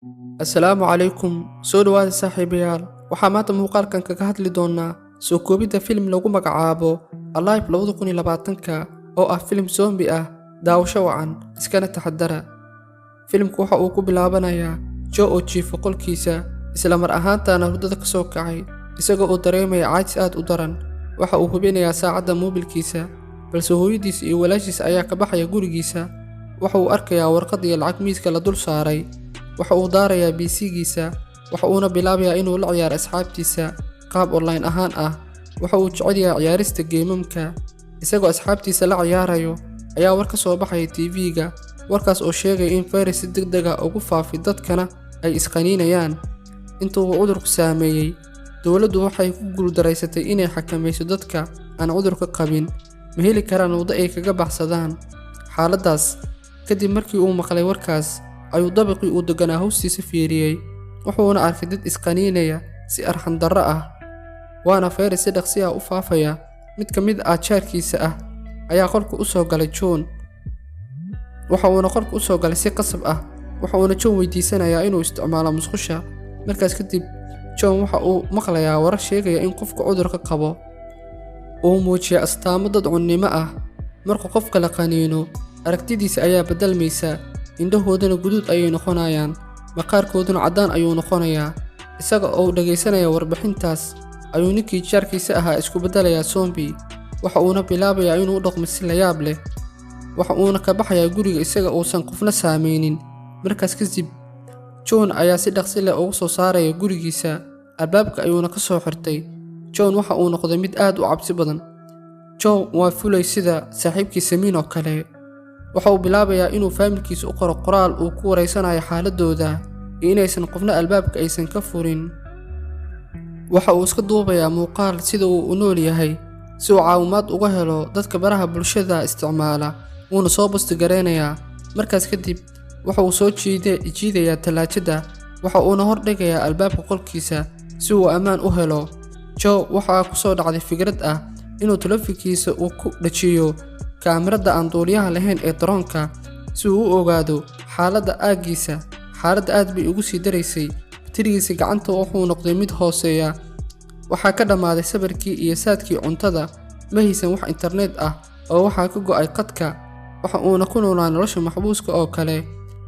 Assalaamu calaykum. Soo dhawaada saaxiibayaal. Waxaa maanta muuqaalkan kaga hadli doonaa soo koobidda filim lagu magacaabo Alive 2020 oo ah filim zombie ah, daawasho wacan, iskana taxadara. Filimku waxa uu ku bilaabanayaa Joe oo jiifa qolkiisa, isla mar ahaantaana hurdada ka soo kacay, isagoo uu dareemaya caajis aad u daran. Waxa uu hubinayaa saacadda moobilkiisa, balse hooyadiisa iyo walaashiisa ayaa ka baxaya gurigiisa. Waxa uu arkayaa warqad iyo lacag miiska la dul saaray. Waxa uu daarayaa PC-giisa, waxa uuna bilaabayaa inuu la ciyaaro asxaabtiisa qaab online ahaan ah. Waxa uu jecel yahay ciyaarista geemamka. Isagoo asxaabtiisa la ciyaarayo ayaa war ka soo baxaya TV-ga, warkaas oo sheegaya in virus si degdeg ah ugu faafi dadkana ay isqaniinayaan. Intuu uu cudurku saameeyay, dowladdu waxay ku guuldareysatay inay xakamayso dadka aan cudurka qabin, ma heli karaan waddo ay kaga baxsadaan xaaladdaas. Kadib markii uu maqlay warkaas, ayuu dabaqii uu deganaa hoostiisa fiiriyay, wuxuuna arkay dad isqaniinaya si arxan darro ah, waana virus si dhaqsi ah u faafaya. Mid ka mid ah jaarkiisa ah ayaa qolka u soo galay John. Waxa uuna qolka u soo galay si qasab ah, waxa uuna John weydiisanayaa inuu isticmaalo musqusha. Markaas kadib, John waxa uu maqlayaa warar sheegaya in qofka cudurka qabo uu muujiyo astaamo dadcunnimo ah. Marka qofka la qaniino, aragtidiisa ayaa beddelmaysa, indhahoodana guduud ayay noqonayaan, maqaarkooduna caddaan ayuu noqonayaa. Isaga oo dhageysanaya warbixintaas ayuu ninkii jaarkiisa ahaa isku beddelayaa zombie. Waxa uuna bilaabayaa inuu dhaqmo si la yaab leh. Waxa uuna ka baxayaa guriga isaga uusan qofna saameynin. Markaas kadib, John ayaa si dhaqsi leh uga soo saaraya gurigiisa, albaabka ayuuna ka soo xirtay. John waxa uu noqday mid aad u cabsi badan. John waa fulay sida saaxiibkiisa Min oo kale. Waxa uu bilaabayaa inuu faamilkiisa u qoro qoraal uu ku wareysanayo xaaladooda iyo inaysan qofna albaabka aysan ka furin. Waxa uu iska duubayaa muuqaal sida uu u nool yahay si uu caawimaad uga helo dadka baraha bulshada isticmaala, wuuna soo bostigareynayaa. Markaas kadib, waxa uu soo jiidayaa talaajada, waxa uuna hor dhigayaa albaabka qolkiisa si uu ammaan u helo. Joe waxa ku soo dhacday fikrad ah inuu telefoonkiisa uu ku dhajiyo kaamirada aan duuliyaha lahayn ee droonka si uu u ogaado xaaladda aagiisa. Xaaladda aad bay ugu sii daraysay, batarigiisa gacanta wuxuu noqday mid hooseeya. Waxaa ka dhammaaday sabarkii iyo saadkii cuntada, ma haysan wax internet ah oo waxaa ka go'ay qadka. Waxa uuna ku noolaa nolosha maxbuuska oo kale.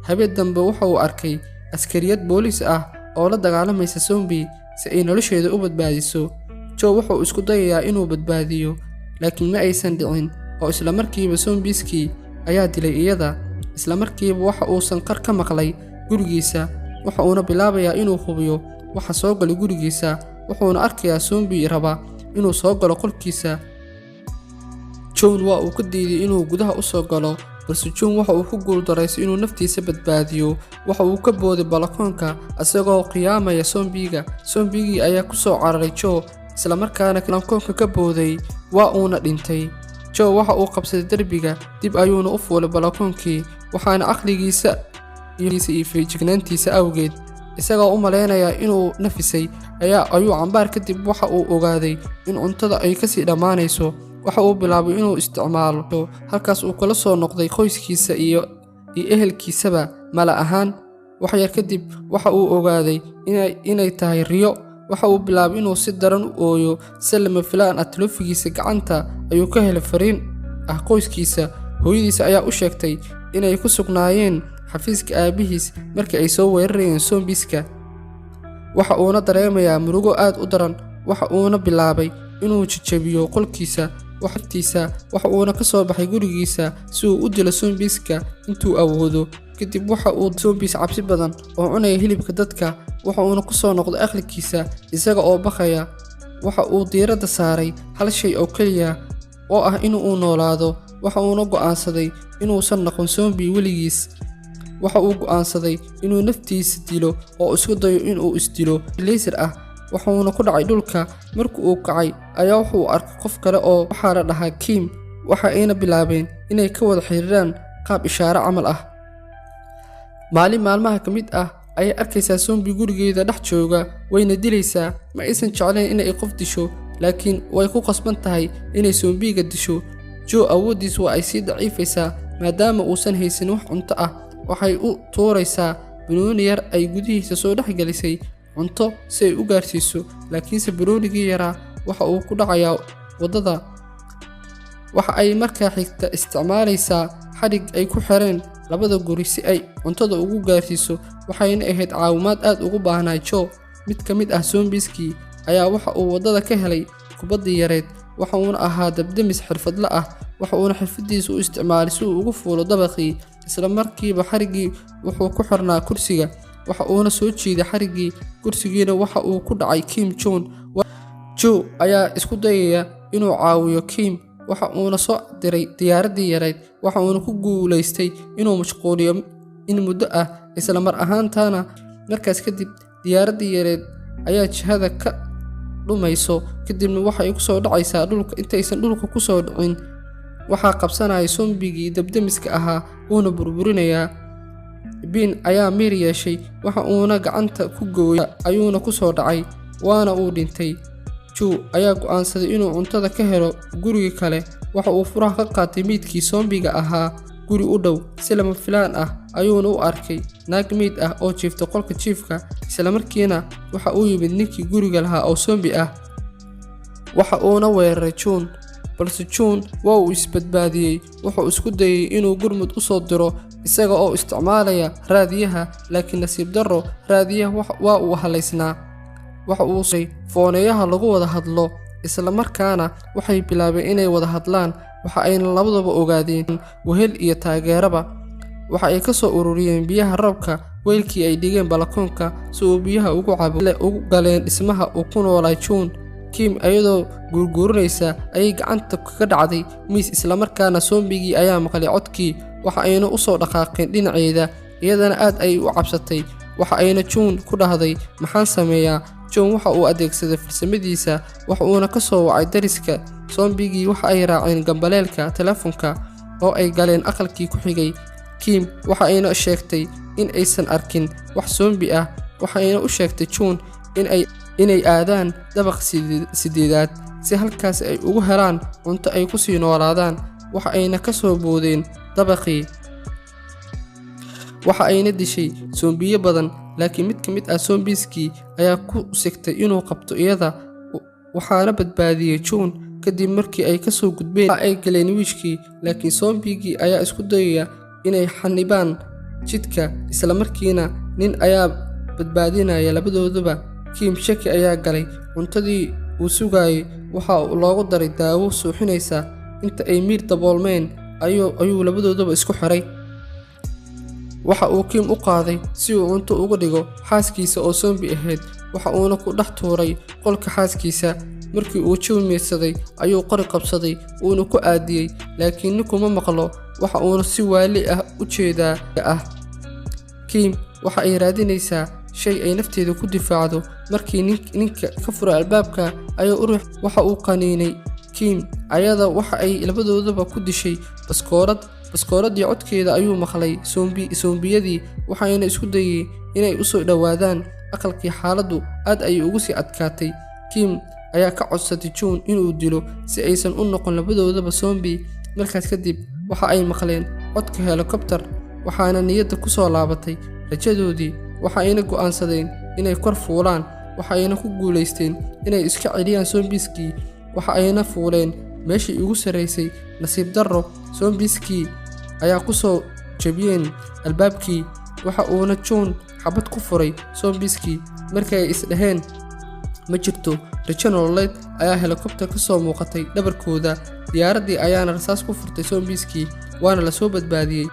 Habeen dambe waxa uu arkay askariyad booliis ah oo la dagaalamaysa zombie si ay nolosheeda u badbaadiso. Joe waxa uu isku dayayaa inuu badbaadiyo, laakiin ma aysan dhicin, oo isla markiiba zombieskii ayaa dilay iyada. Isla markiiba waxa uu sanqar ka maqlay gurigiisa, waxa uuna bilaabayaa inuu hubiyo waxa soo galay gurigiisa. Wuxuuna arkayaa zombie raba inuu soo galo qolkiisa. John waa uu ka diiday inuu gudaha u soo galo, balse John waxa uu ku guuldareystay inuu naftiisa badbaadiyo. Waxa uu ka booday balkoonka isagoo qiyaamaya zombiga. Zombigii ayaa ku soo cararay Joe, isla markaana balkoonka ka booday, waa uuna dhintay. Joe waxa uu qabsaday derbiga, dib ayuuna u fuulay balkoonkii, waxaana caqligiisa iyo feejignaantiisa awgeed, isagoo u maleynaya inuu nafisay, ayuu cambaar kadib waxa uu ogaaday in cuntada ay kasii dhammaanayso. Waxa uu bilaabay inuu isticmaalo, halkaas uu kala soo noqday qoyskiisa iyo ehelkiisaba mala ahaan. Wax yar kadib waxa uu ogaaday inay tahay riyo. Waxa uu bilaabay inuu si daran u ooyo. Si lama filaan ah, telefoonkiisa gacanta ayuu ka helay fariin ah qoyskiisa. Hooyadiisa ayaa u sheegtay inay ku sugnaayeen xafiiska aabihiis markii ay soo weerarayeen zombieska. Waxa uuna dareemayaa murugo aad u daran. Waxa uuna bilaabay inuu jajabiyo qolkiisa. Waxa uuna ka soo baxay gurigiisa si uu u dilo zombieska intuu awoodo. Kadib waxa uu zombies cabsi badan oo cunaya hilibka dadka. Waxa uuna ku soo noqday aqalkiisa isaga oo baqaya. Waxa uu diiradda saaray hal shay oo kaliya oo ah inuu noolaado. Waxa uuna go'aansaday inuusan noqon zombie weligiis. Waxa uu go'aansaday inuu naftiisa dilo oo isku dayo inuu isdilo laser ah. Waxa uuna ku dhacay dhulka. Markii uu kacay ayaa wuxuu arkay qof kale oo waxaa la dhahaa Kim. Waxa ayna bilaabeen inay ka wada xiriiraan qaab ishaaro camal ah. Maalin maalmaha ka mid ah ayay arkaysaa zombie gurigeeda dhex jooga, wayna dilaysaa. Ma aysan jeclayn inay qof disho, laakiin way ku qasban tahay inay zombiga disho. Joe awoodiis waa ay sii daciifaysaa maadaama uusan haysan wax cunto ah. Waxay u tuuraysaa banooni yar ay gudihiisa soo dhex gelisay cunto si ay u gaarsiiso, laakiinse banoonigii yaraa waxa uu ku dhacayaa waddada. waxa ay markaa xigta isticmaalaysaa xadhig ay ku xireen labada guri si ay cuntada ugu gaarsiiso, waxayna ahayd caawimaad aad ugu baahnaa Joe. mid ka mid ah zombieskii ayaa waxa uu waddada ka helay kubaddii yareed, waxa uuna ahaa dabdamis xirfadle ah. waxa uuna xirfadiisa u isticmaalay si uu ugu fuulo dabaqii, isla markiiba xariggii wuxuu ku xirnaa kursiga. waxa uuna soo jiiday xariggii, kursigiina waxa uu ku dhacay Kim Jong. Joe ayaa isku dayaya inuu caawiyo Kim, waxa uuna soo diray diyaaraddii yareed, waxa uuna ku guulaystay inuu mashquuliyo in muddo ah. isla mar ahaantaana markaas kadib diyaaraddii yareed ayaa jihada ka dhumayso, kadibna waxay ku soo dhacaysaa dhulka. intaysan dhulka ku soo dhicin waxaa qabsanaya zombigii dabdamiska ahaa uuna burburinayaa. Ben ayaa miir yeeshay, waxa uuna gacanta ku gooyay ayuuna ku soo dhacay, waana uu dhintay. Joe ayaa go'aansaday inuu cuntada ka helo guriga kale. waxa uu furaha ka qaatay meydkii zombiga ahaa guri u dhow. si lama filaan ah ayuuna u arkay naag meyd ah oo jiifta qolka jiifka, isla markiina waxa uu yimid ninkii guriga lahaa oo zombi ah. waxa uuna weeraray John, balse John waa uu isbadbaadiyey. wuxuu isku dayay inuu gurmud u soo diro isaga oo isticmaalaya raadiyaha, laakiin nasiib darro raadiyaha waa uu halaysnaa. waxa uu soo fooneeyaha lagu wada hadlo, isla markaana waxay bilaabeen inay wada hadlaan. waxa ayna labadaba ogaadeen wehel iyo taageeraba. waxa ay ka soo ururiyeen biyaha roobka weelkii ay dhigeen balakoonka si uu biyaha ugu cabo. ugu galeen dhismaha uu ku noolaa John. Kim ayadoo gurguurinaysa ayay gacanta kaga dhacday miis, isla markaana zombigii ayaa maqlay codkii. waxa ayna u soo dhaqaaqeen dhinaceeda, iyadana aad ayay u cabsatay. waxa ayna John ku dhahday, maxaan sameeyaa? John waxa uu adeegsaday farsamadiisa, waxa uuna ka soo wacay dariska. zombigii waxa ay raaceen gambaleelka telefoonka oo ay galeen aqalkii ku xigay. Kim waxa ayna sheegtay in aysan arkin wax zombi ah. waxa ayna u sheegtay John inay aadaan dabaq sideedaad si halkaas ay ugu helaan cunto ay ku sii noolaadaan. waxa ayna ka soo boodeen dabaqii. waxa ayna dishay zombiyo badan, laakiin mid ka mid ah zombieskii ayaa ku sigtay inuu qabto iyada, waxaana badbaadiyey John. kadib markii ay ka soo gudbeen ay galeen wiishkii, laakiin zombigii ayaa isku dayaya inay xanibaan jidka, isla markiina nin ayaa badbaadinaya labadoodaba. Kim shaki ayaa galay. cuntadii uu sugayay waxa loogu daray daawo suuxinaysa. inta ay miir daboolmeen ayuu labadoodaba isku xiray. waxa uu Kim u qaaday si uu cunto uga dhigo xaaskiisa oo zombi ahayd, waxa uuna ku dhex tuuray qolka xaaskiisa. markii uu Joe meedsaday ayuu qori qabsaday uuna ku aadiyey, laakiin ninkuma maqlo. waxa uuna si waali ah u jeedaa Kim waxa ay raadinaysaa shay ay nafteeda ku difaacdo. markii ninka ka furay albaabka ayaa u ruux waxa uu qaniinay Kim ayada. waxa ay labadoodaba ku dishay baskooradii. codkeeda ayuu maqlay zombiyadii, waxayna isku dayay inay u soo dhowaadaan aqalkii. xaaladdu aad ayay ugu sii adkaatay. Kim ayaa ka codsatay John inuu dilo si aysan u noqon labadoodaba zombi. markaas kadib waxa ay maqleen codka helicopter, waxaana niyadda ku soo laabatay rajadoodii. waxa ayna go'aansadeen inay kor fuulaan, waxa ayna ku guulaysteen inay iska celiyaan zombieskii. waxa ayna fuuleen meeshii ugu sarreysay. nasiib darro zombieskii ayaa ku soo jabiyeen albaabkii, waxa uuna John xabad ku furay zombieskii. markii ay isdhaheen ma jirto rajo nololeed ayaa helicopter ka soo muuqatay dhabarkooda. diyaaraddii ayaana rasaas ku furtay zombieskii, waana la soo badbaadiyey.